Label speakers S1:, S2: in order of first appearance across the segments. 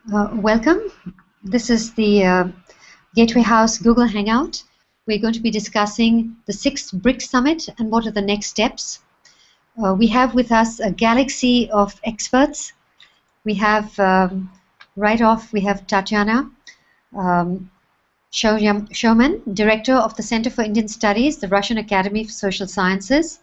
S1: Welcome. This is the Gateway House Google Hangout. We're going to be discussing the 6th BRICS Summit and what are the next steps. We have with us a galaxy of experts. We have, right off, we have Tatiana Showman, Director of the Center for Indian Studies, the Russian Academy for Social Sciences.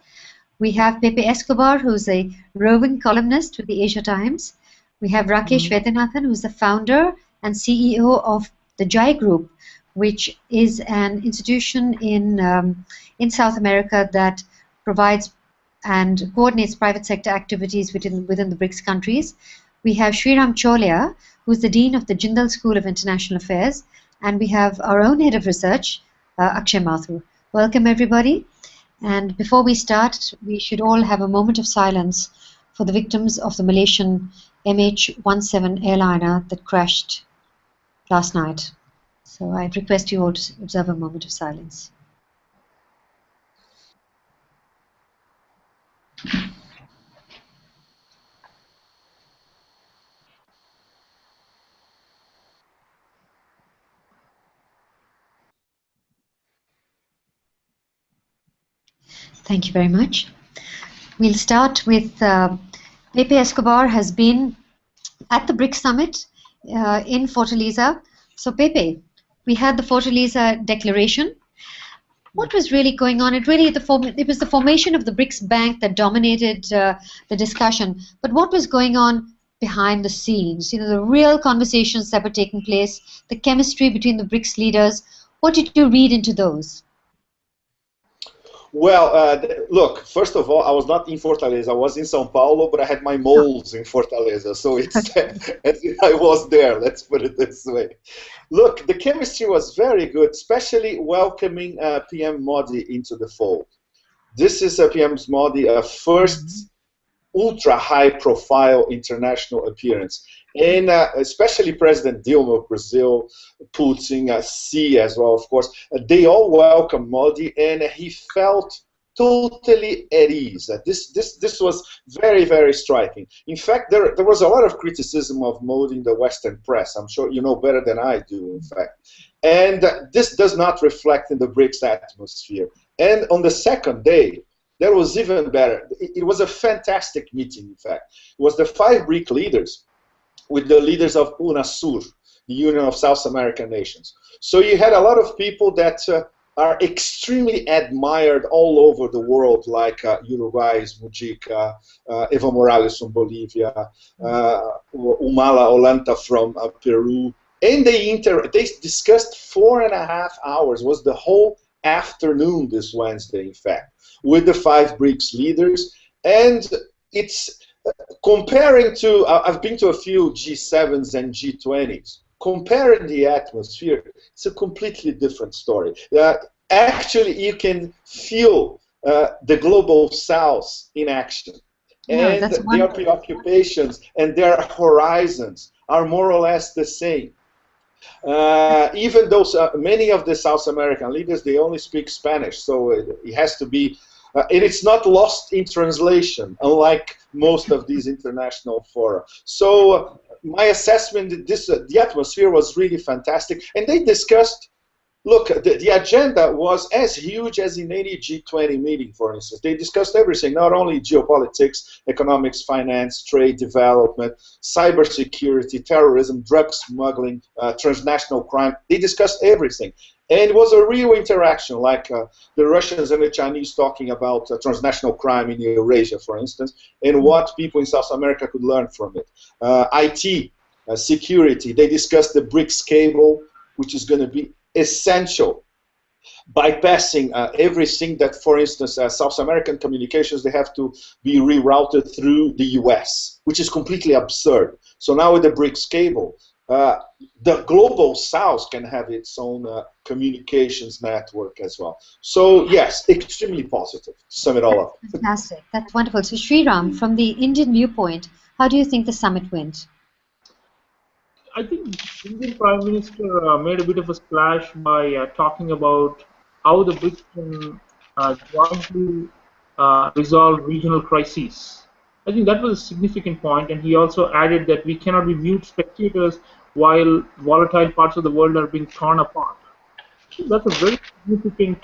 S1: We have Pepe Escobar, who's a roving columnist with the Asia Times. We have Rakesh Vaidyanathan, who's the founder and CEO of the Jai Group, which is an institution in South America that provides and coordinates private sector activities within the BRICS countries. We have Sriram Cholia, who's the Dean of the Jindal School of International Affairs, and we have our own Head of Research, Akshay Mathur. Welcome, everybody. And before we start, we should all have a moment of silence for the victims of the Malaysian MH17 airliner that crashed last night. So I'd request you all to observe a moment of silence. Thank you very much. We'll start with Pepe Escobar has been at the BRICS Summit in Fortaleza. So Pepe, we had the Fortaleza Declaration. What was really going on? It was the formation of the BRICS Bank that dominated the discussion. But what was going on behind the scenes? You know, the real conversations that were taking place, the chemistry between the BRICS leaders. What did you read into those?
S2: Well, look, first of all, I was not in Fortaleza. I was in São Paulo, but I had my moles in Fortaleza, so it's as if I was there, let's put it this way. Look, the chemistry was very good, especially welcoming PM Modi into the fold. This is PM Modi's first ultra-high-profile international appearance. And especially President Dilma of Brazil, Putin, Xi as well, of course, they all welcomed Modi, and he felt totally at ease. This was very, very striking. In fact, there was a lot of criticism of Modi in the Western press. I'm sure you know better than I do, in fact. And this does not reflect in the BRICS atmosphere. And on the second day, that was even better. It was a fantastic meeting, in fact. It was the 5 BRIC leaders with the leaders of UNASUR, the Union of South American Nations. So you had a lot of people that are extremely admired all over the world, like Uruguay's Mujica, Evo Morales from Bolivia, Humala Olanta from Peru. And they discussed 4.5 hours, was the whole afternoon this Wednesday, in fact, with the 5 BRICS leaders. And it's comparing to, I've been to a few G7s and G20s. Comparing the atmosphere, it's a completely different story. Actually, you can feel the global south in action. And their preoccupations and their horizons are more or less the same. Even though many of the South American leaders, they only speak Spanish, so it has to be, and it's not lost in translation, unlike most of these international fora. So my assessment, the atmosphere was really fantastic, and they discussed, look, the agenda was as huge as in any G20 meeting, for instance. They discussed everything, not only geopolitics, economics, finance, trade, development, cybersecurity, terrorism, drug smuggling, transnational crime. They discussed everything. And it was a real interaction, like the Russians and the Chinese talking about transnational crime in Eurasia, for instance, and what people in South America could learn from it. IT, security, they discussed the BRICS cable, which is going to be essential, bypassing everything that, for instance, South American communications, they have to be rerouted through the US, which is completely absurd. So now with the BRICS cable, the global south can have its own communications network as well. So yes, extremely positive. Sum it all up.
S1: Fantastic. That's wonderful. So Sriram, from the Indian viewpoint, how do you think the summit went?
S3: I think Indian Prime Minister made a bit of a splash by talking about how the BRICS can jointly resolve regional crises. I think that was a significant point, and he also added that we cannot be mute spectators while volatile parts of the world are being torn apart. That's a very significant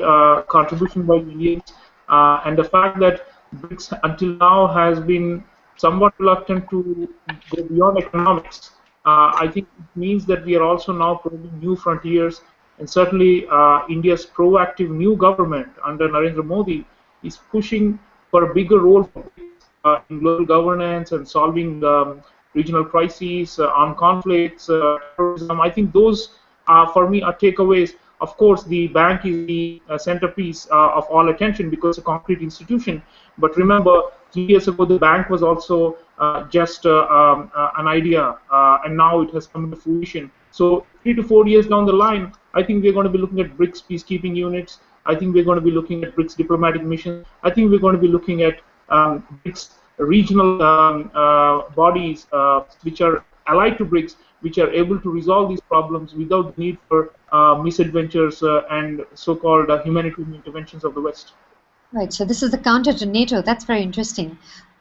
S3: contribution by Indians, and the fact that BRICS until now has been somewhat reluctant to go beyond economics. I think it means that we are also now probing new frontiers, and certainly India's proactive new government under Narendra Modi is pushing for a bigger role for BRICS in global governance and solving regional crises, armed conflicts, terrorism. I think those, for me, are takeaways. Of course, the bank is the centerpiece of all attention because it's a concrete institution. But remember, 3 years ago, the bank was also just an idea, and now it has come into fruition. So 3 to 4 years down the line, I think we're going to be looking at BRICS peacekeeping units. I think we're going to be looking at BRICS diplomatic missions. I think we're going to be looking at BRICS regional bodies which are allied to BRICS, which are able to resolve these problems without the need for misadventures and so-called humanitarian interventions of the West.
S1: Right, so this is the counter to NATO. That's very interesting.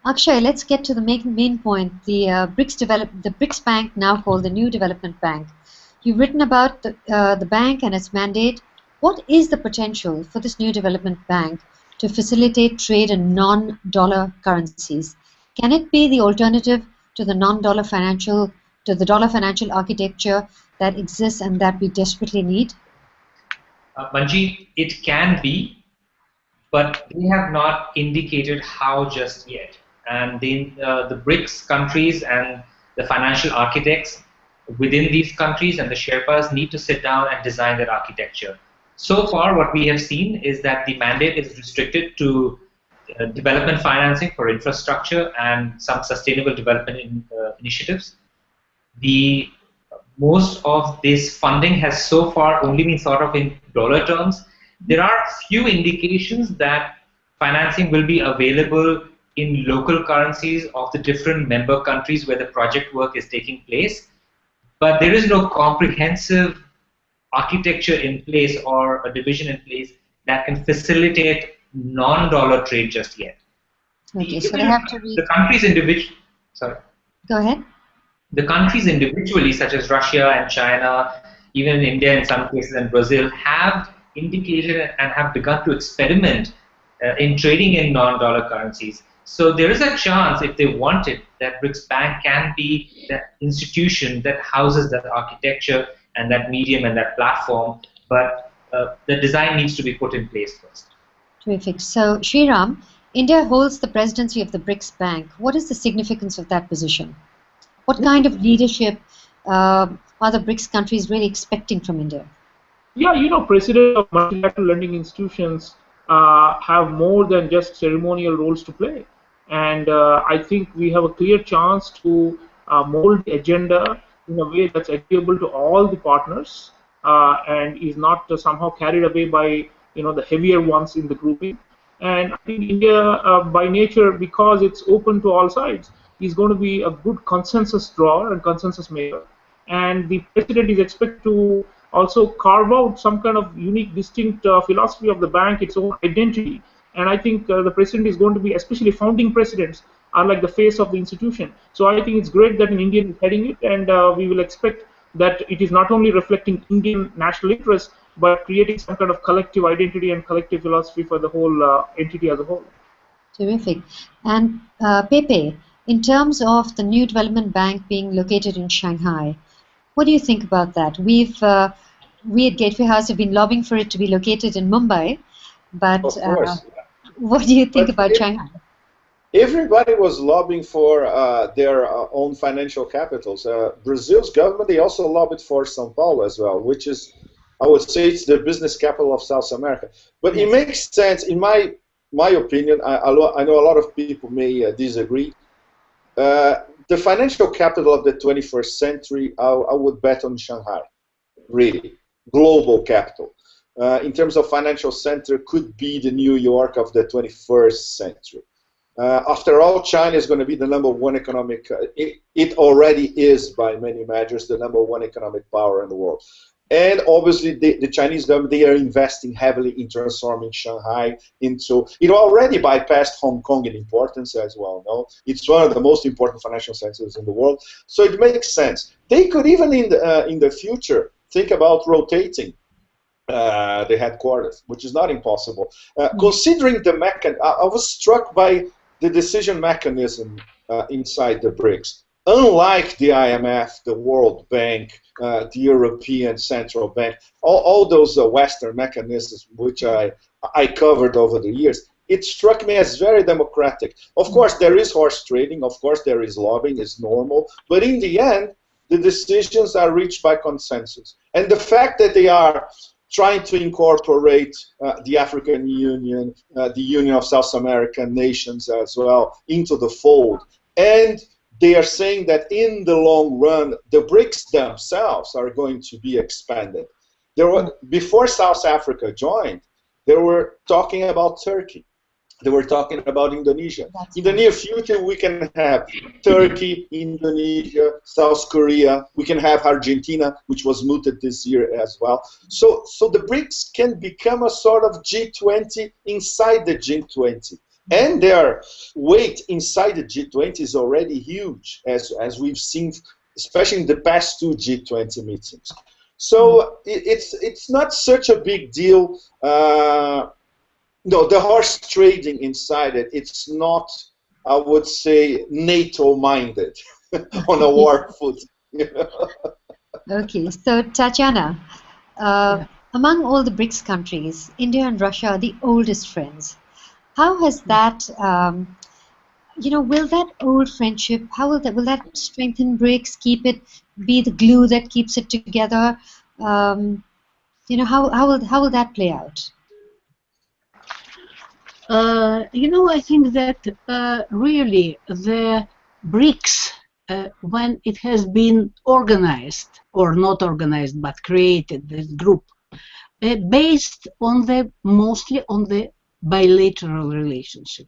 S1: Akshay, let's get to the main point. The BRICS Bank, now called the New Development Bank. You've written about the bank and its mandate. What is the potential for this New Development Bank to facilitate trade in non-dollar currencies? Can it be the alternative to the dollar financial architecture that exists and that we desperately need?
S4: Manjeet, it can be, but they have not indicated how just yet. And the BRICS countries and the financial architects within these countries and the Sherpas need to sit down and design that architecture. So far, what we have seen is that the mandate is restricted to development financing for infrastructure and some sustainable development initiatives. Most of this funding has so far only been thought of in dollar terms. There are few indications that financing will be available in local currencies of the different member countries where the project work is taking place, but there is no comprehensive architecture in place or a division in place that can facilitate non-dollar trade just yet.
S1: Okay, so they have to read.
S4: The countries individually. Sorry.
S1: Go ahead.
S4: The countries individually, such as Russia and China, even India in some cases, and Brazil, have indicated and have begun to experiment in trading in non-dollar currencies. So there is a chance, if they want it, that BRICS Bank can be the institution that houses that architecture and that medium and that platform, but the design needs to be put in place first.
S1: Terrific. So, Sriram, India holds the presidency of the BRICS Bank. What is the significance of that position? What kind of leadership are the BRICS countries really expecting from India?
S3: Yeah, president of multilateral lending institutions have more than just ceremonial roles to play. And I think we have a clear chance to mold the agenda in a way that's agreeable to all the partners and is not somehow carried away by the heavier ones in the grouping. And I think India, by nature, because it's open to all sides, is going to be a good consensus drawer and consensus maker. And the president is expected to also carve out some kind of unique, distinct philosophy of the bank, its own identity. And I think the president is going to be, especially founding presidents, are like the face of the institution. So I think it's great that an Indian is heading it, and we will expect that it is not only reflecting Indian national interests, but creating some kind of collective identity and collective philosophy for the whole entity as a whole. Terrific.
S1: And Pepe, in terms of the New Development Bank being located in Shanghai, what do you think about that? We at Gateway House have been lobbying for it to be located in Mumbai, but what do you think about Shanghai?
S2: Everybody was lobbying for their own financial capitals. Brazil's government, they also lobbied for São Paulo as well, which is, I would say, it's the business capital of South America. But it makes sense, in my opinion. I know a lot of people may disagree. The financial capital of the 21st century, I would bet on Shanghai, really. Global capital. In terms of financial center, could be the New York of the 21st century. After all, China is going to be the #1 economic, it already is by many measures the #1 economic power in the world. And obviously, the Chinese government, they are investing heavily in transforming Shanghai into, it already bypassed Hong Kong in importance as well. No, it's one of the most important financial centers in the world. So it makes sense. They could even in the future think about rotating the headquarters, which is not impossible. Considering the mechanism, I was struck by the decision mechanism inside the BRICS. Unlike the IMF, the World Bank, the European Central Bank, all those Western mechanisms which I covered over the years, it struck me as very democratic. Of course, there is horse trading. Of course, there is lobbying. It's normal. But in the end, the decisions are reached by consensus. And the fact that they are trying to incorporate the African Union, the Union of South American Nations as well, into the fold, and they are saying that in the long run, the BRICS themselves are going to be expanded. Before South Africa joined, they were talking about Turkey. They were talking about Indonesia. In the near future, we can have Turkey, Indonesia, South Korea. We can have Argentina, which was mooted this year as well. So the BRICS can become a sort of G20 inside the G20. And their weight inside the G20 is already huge, as we've seen, especially in the past two G20 meetings. So it's not such a big deal. No, the horse trading inside it, it's not, I would say, NATO-minded on a war foot.
S1: Okay, so Tatiana, among all the BRICS countries, India and Russia are the oldest friends. How has that, will that old friendship, will that strengthen BRICS, be the glue that keeps it together? How will that play out?
S5: I think that really the BRICS, when it has been organized, or not organized, but created, this group, based on mostly on the bilateral relationship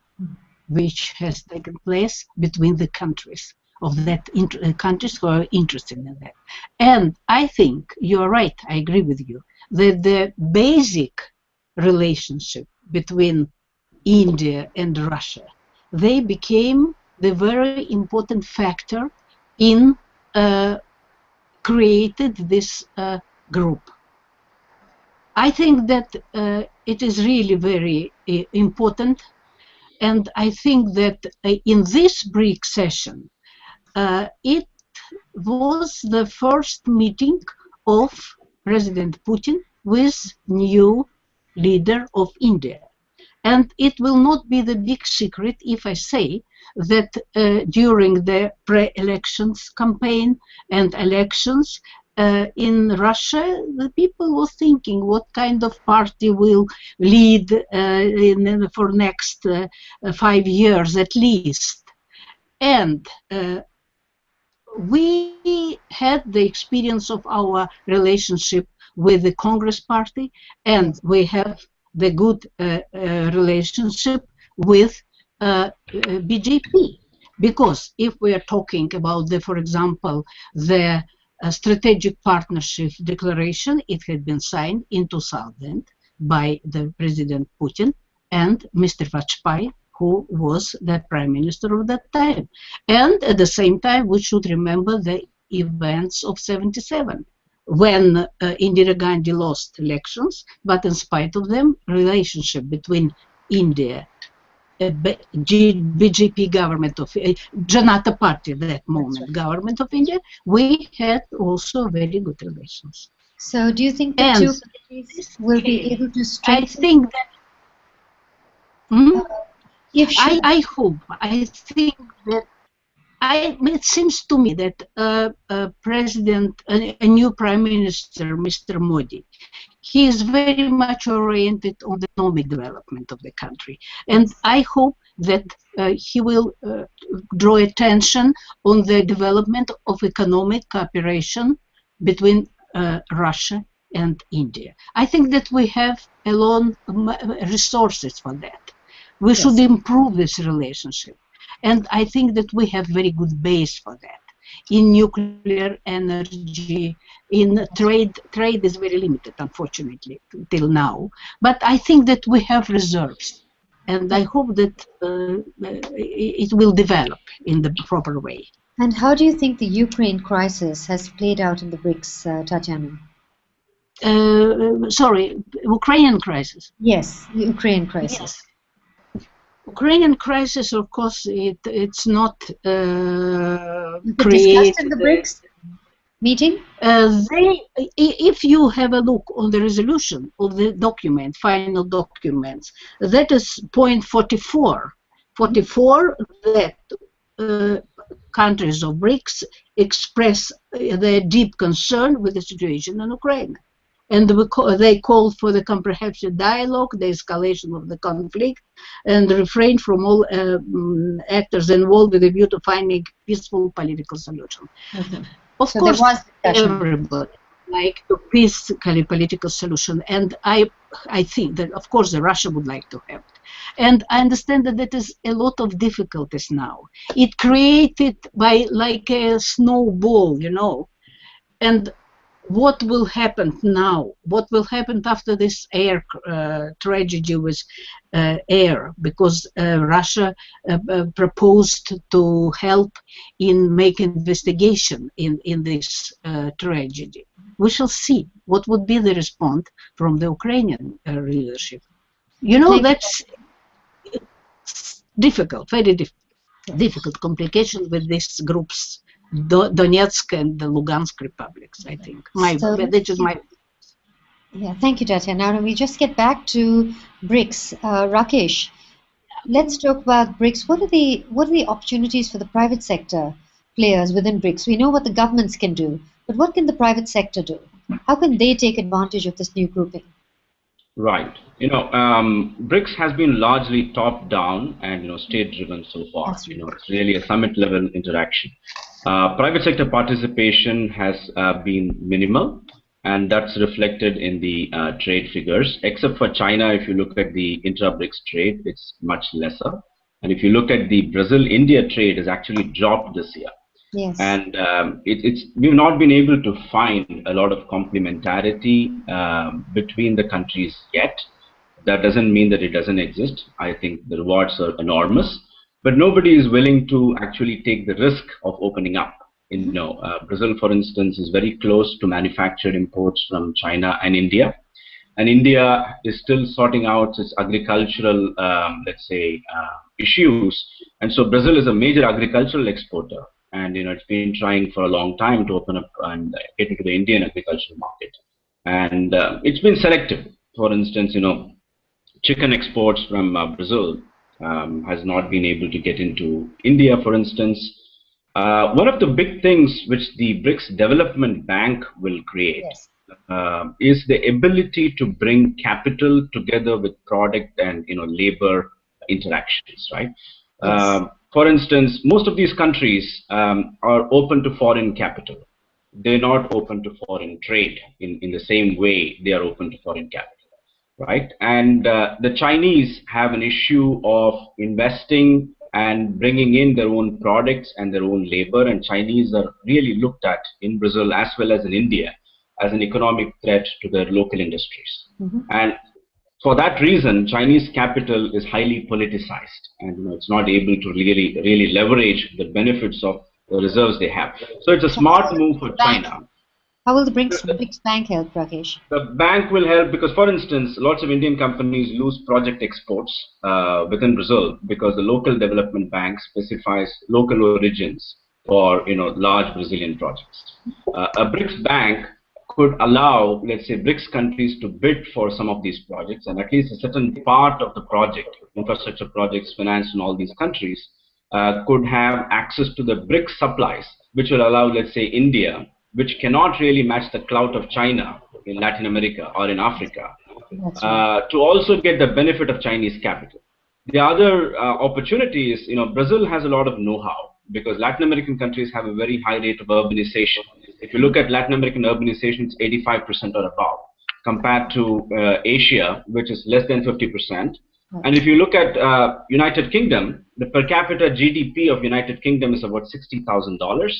S5: which has taken place between the countries of that countries who are interested in that. And I think you're right, I agree with you, that the basic relationship between India and Russia, they became the very important factor in created this group. I think that it is really very important, and I think that in this BRICS session, it was the first meeting of President Putin with new leader of India. And it will not be the big secret if I say that during the pre-elections campaign and elections, in Russia, the people were thinking what kind of party will lead for next 5 years at least. And we had the experience of our relationship with the Congress Party, and we have the good relationship with BJP. Because if we are talking about, for example, the strategic partnership declaration, it had been signed in 2000 by the President Putin and Mr. Vajpayee, who was the Prime Minister of that time. And at the same time, we should remember the events of '77, when Indira Gandhi lost elections, but in spite of them, relationship between India, BJP government of Janata Party at that moment, government of India, we had also very good relations.
S1: So do you think the two countries will be able to strengthen?
S5: I think that I hope. I think that it seems to me that a new Prime Minister, Mr. Modi, he is very much oriented on the economic development of the country. And I hope that he will draw attention on the development of economic cooperation between Russia and India. I think that we have a lot of resources for that. We should improve this relationship. And I think that we have very good base for that. in nuclear energy, in trade. Trade is very limited, unfortunately, till now. But I think that we have reserves, and I hope that it will develop in the proper way.
S1: And how do you think the Ukraine crisis has played out in the BRICS, Tatiana?
S5: Sorry, Ukrainian crisis.
S1: Yes, the Ukraine crisis.
S5: Yes. Ukrainian crisis, of course, it's not
S1: discussed in the BRICS meeting.
S5: If you have a look on the resolution of the document, final documents, that is point 44. 44 that countries of BRICS express their deep concern with the situation in Ukraine. And they called for the comprehensive dialogue, the escalation of the conflict, and refrain from all actors involved with a view to finding peaceful political solution.
S1: Okay.
S5: Of course, everybody like a peaceful political solution, and I think that, of course, Russia would like to have it. And I understand that there is a lot of difficulties now. It created by like a snowball, you know, and what will happen now? What will happen after this air tragedy with air? Because Russia proposed to help in making investigation in this tragedy. We shall see what would be the response from the Ukrainian leadership. You know, that's difficult, very difficult complication with these groups. Donetsk and the Lugansk republics, I think. That is my.
S1: Yeah, thank you, Tatiana. Now we just get back to BRICS. Rakesh, let's talk about BRICS. What are the opportunities for the private sector players within BRICS? We know what the governments can do, but what can the private sector do? How can they take advantage of this new grouping?
S6: Right. You know, BRICS has been largely top-down and state-driven so far.
S1: That's right.
S6: It's really a summit-level interaction. Private sector participation has been minimal, and that's reflected in the trade figures. Except for China, if you look at the intra-BRICS trade, it's much lesser. And if you look at the Brazil-India trade, has actually dropped this year.
S1: Yes.
S6: And we've not been able to find a lot of complementarity between the countries yet. That doesn't mean that it doesn't exist. I think the rewards are enormous, but nobody is willing to actually take the risk of opening up. Brazil, for instance, is very close to manufactured imports from China and India. And India is still sorting out its agricultural, issues. And so Brazil is a major agricultural exporter. And it's been trying for a long time to open up and get into the Indian agricultural market, and it's been selective. For instance, chicken exports from Brazil has not been able to get into India, for instance. One of the big things which the BRICS Development Bank will create is the ability to bring capital together with product and labor interactions, right?
S1: Yes.
S6: For instance, most of these countries are open to foreign capital. They're not open to foreign trade in the same way they are open to foreign capital, right? And the Chinese have an issue of investing and bringing in their own products and their own labor, and Chinese are really looked at in Brazil as well as in India as an economic threat to their local industries.
S1: Mm-hmm.
S6: And for that reason, Chinese capital is highly politicized, and it's not able to really leverage the benefits of the reserves they have. So it's a smart move for China.
S1: How will the BRICS Bank help, Rakesh?
S6: The bank will help because, for instance, lots of Indian companies lose project exports within Brazil because the local development bank specifies local origins for large Brazilian projects. A BRICS bank could allow, let's say, BRICS countries to bid for some of these projects, and at least a certain part of the project, infrastructure projects financed in all these countries, could have access to the BRICS supplies, which will allow, let's say, India, which cannot really match the clout of China in Latin America or in Africa, to also get the benefit of Chinese capital. The other opportunity is, Brazil has a lot of know-how because Latin American countries have a very high rate of urbanization. If you look at Latin American urbanization, it's 85% or above, compared to Asia, which is less than 50%. And if you look at United Kingdom, the per capita GDP of United Kingdom is about $60,000.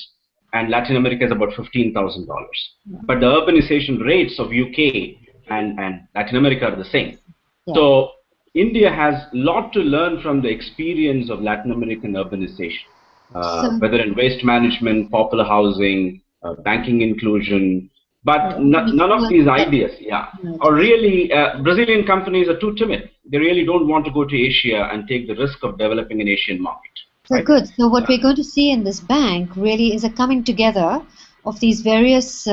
S6: and Latin America is about $15,000. But the urbanization rates of UK and Latin America are the same.
S1: Yeah.
S6: So India has a lot to learn from the experience of Latin American urbanization, whether in waste management, popular housing, banking inclusion, but none of these ideas, or really, Brazilian companies are too timid. They really don't want to go to Asia and take the risk of developing an Asian market.
S1: So
S6: right?
S1: good. So what we're going to see in this bank really is a coming together of these various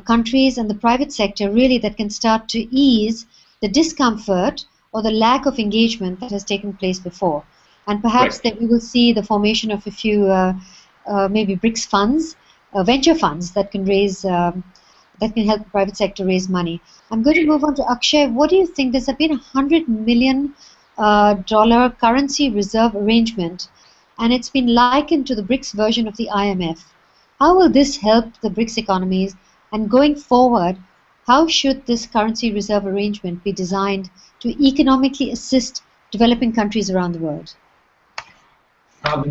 S1: countries and the private sector really that can start to ease the discomfort or the lack of engagement that has taken place before. And perhaps that we will see the formation of a few maybe BRICS funds, venture funds that can raise, that can help the private sector raise money. I'm going to move on to Akshay. What do you think? There's been $100 million currency reserve arrangement, and it's been likened to the BRICS version of the IMF. How will this help the BRICS economies? And going forward, how should this currency reserve arrangement be designed to economically assist developing countries around the world?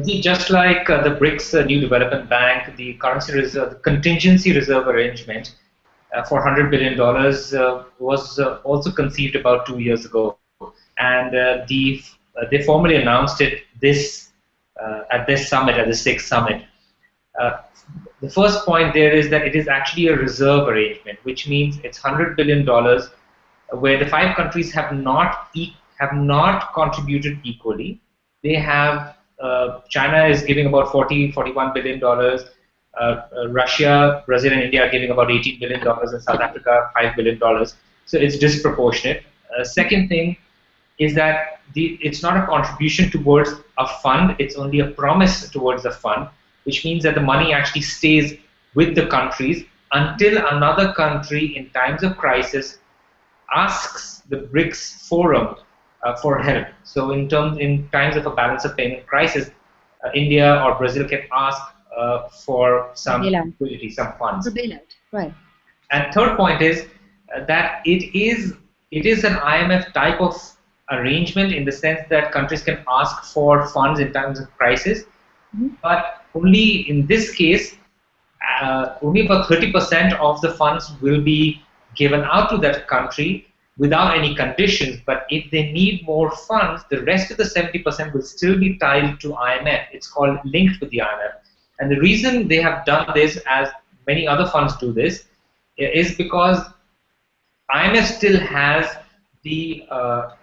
S4: Just like the BRICS New Development Bank, the currency reserve, the contingency reserve arrangement for $100 billion was also conceived about 2 years ago, and they formally announced it at this summit, at the 6th summit. The first point there is that it is actually a reserve arrangement, which means it's $100 billion, where the 5 countries have not contributed equally. They have China is giving about $41 billion. Russia, Brazil, and India are giving about $18 billion, and South Africa $5 billion. So it's disproportionate. Second thing is that it's not a contribution towards a fund, it's only a promise towards a fund, which means that the money actually stays with the countries until another country in times of crisis asks the BRICS forum for help. So in times of a balance of payment crisis, India or Brazil can ask for some liquidity, some funds.
S1: For bailout, right.
S4: And third point is that it is an IMF type of arrangement in the sense that countries can ask for funds in times of crisis, but only in this case, only about 30% of the funds will be given out to that country without any conditions. But if they need more funds, the rest of the 70% will still be tied to IMF. It's called linked with the IMF. And the reason they have done this, as many other funds do this, is because IMF still has the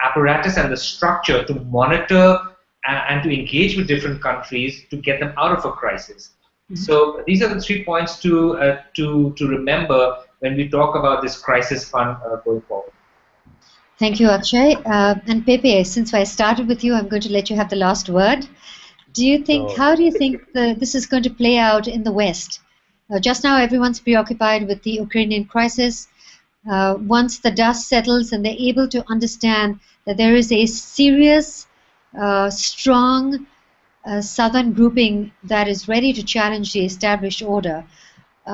S4: apparatus and the structure to monitor and to engage with different countries to get them out of a crisis. So these are the 3 points to remember when we talk about this crisis fund going forward.
S1: Thank you, Akshay. And Pepe, since I started with you, I'm going to let you have the last word. How do you think this is going to play out in the West? Just now, everyone's preoccupied with the Ukrainian crisis. Once the dust settles and they're able to understand that there is a serious, strong southern grouping that is ready to challenge the established order,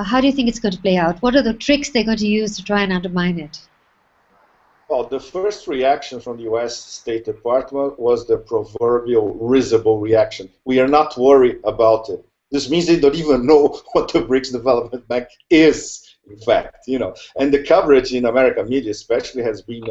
S1: how do you think it's going to play out? What are the tricks they're going to use to try and undermine it?
S2: Well, the first reaction from the U.S. State Department was the proverbial risible reaction. We are not worried about it. This means they don't even know what the BRICS Development Bank is, in fact, And the coverage in American media especially has been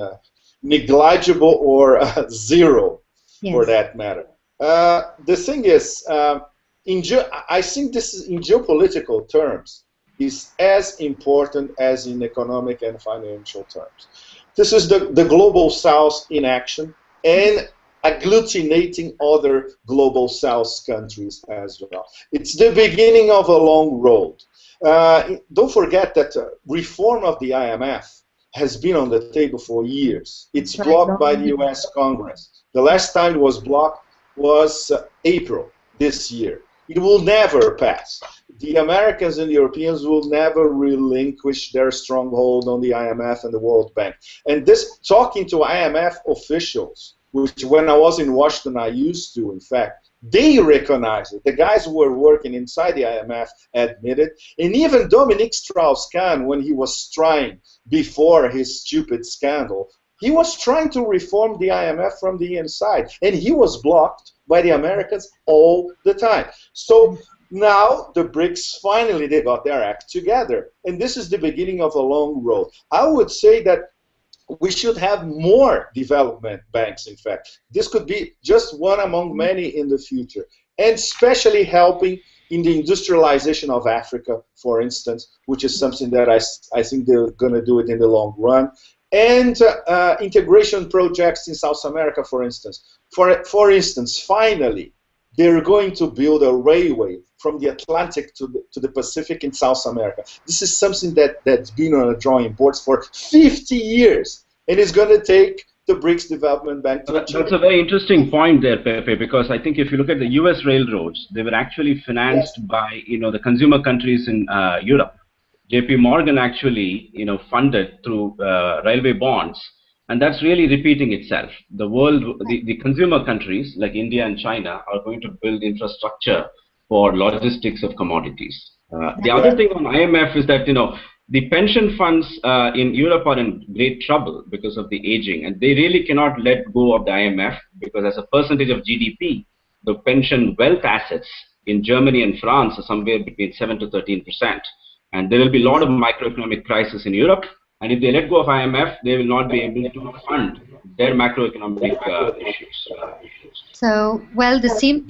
S2: negligible or zero, for that matter. The thing is, I think this is, in geopolitical terms, is as important as in economic and financial terms. This is the global South in action and agglutinating other global South countries as well. It's the beginning of a long road. Don't forget that reform of the IMF has been on the table for years. It's blocked by the US Congress. The last time it was blocked was April this year. It will never pass. The Americans and the Europeans will never relinquish their stronghold on the IMF and the World Bank. And this, talking to IMF officials, which when I was in Washington I used to, in fact, they recognize it. The guys who were working inside the IMF admitted, and even Dominique Strauss-Kahn, when he was trying before his stupid scandal, He was trying to reform the IMF from the inside, and he was blocked by the Americans all the time. So now the BRICS, finally, they got their act together. And this is the beginning of a long road. I would say that we should have more development banks, in fact. This could be just one among many in the future, and especially helping in the industrialization of Africa, for instance, which is something that I think they're going to do it in the long run, and integration projects in South America, for instance. For instance, finally, they're going to build a railway from the Atlantic to the Pacific in South America. This is something that's been on a drawing board for 50 years, and it's going to take the BRICS Development Bank to
S6: That's a very interesting point there, Pepe, because I think if you look at the U.S. railroads, they were actually financed by, the consumer countries in Europe. J.P. Morgan actually, funded through railway bonds, and that's really repeating itself. The world, the consumer countries like India and China are going to build infrastructure for logistics of commodities. The other thing on IMF is that, the pension funds in Europe are in great trouble because of the aging, and they really cannot let go of the IMF because as a percentage of GDP, the pension wealth assets in Germany and France are somewhere between 7 to 13%. And there will be a lot of macroeconomic crisis in Europe, and if they let go of IMF, they will not be able to fund their macroeconomic issues.
S1: So, well, this seems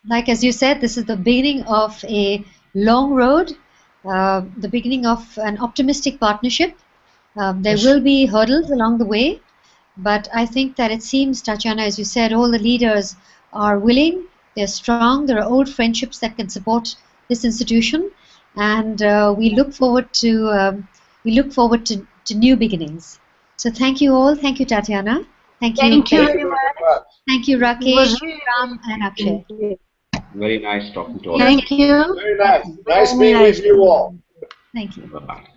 S1: like as you said, this is the beginning of a long road. The beginning of an optimistic partnership. There will be hurdles along the way, but I think that it seems, Tatiana, as you said, all the leaders are willing, they're strong, there are old friendships that can support this institution, and we look forward to new beginnings. So thank you all. Thank you, Tatiana. Thank you.
S5: Thank you very much.
S1: Thank you, Rakesh, Ram, and Akshay.
S6: Very nice talking to all.
S5: Thank you.
S2: Very nice. Nice being with you all.
S1: Thank you.
S6: Bye-bye.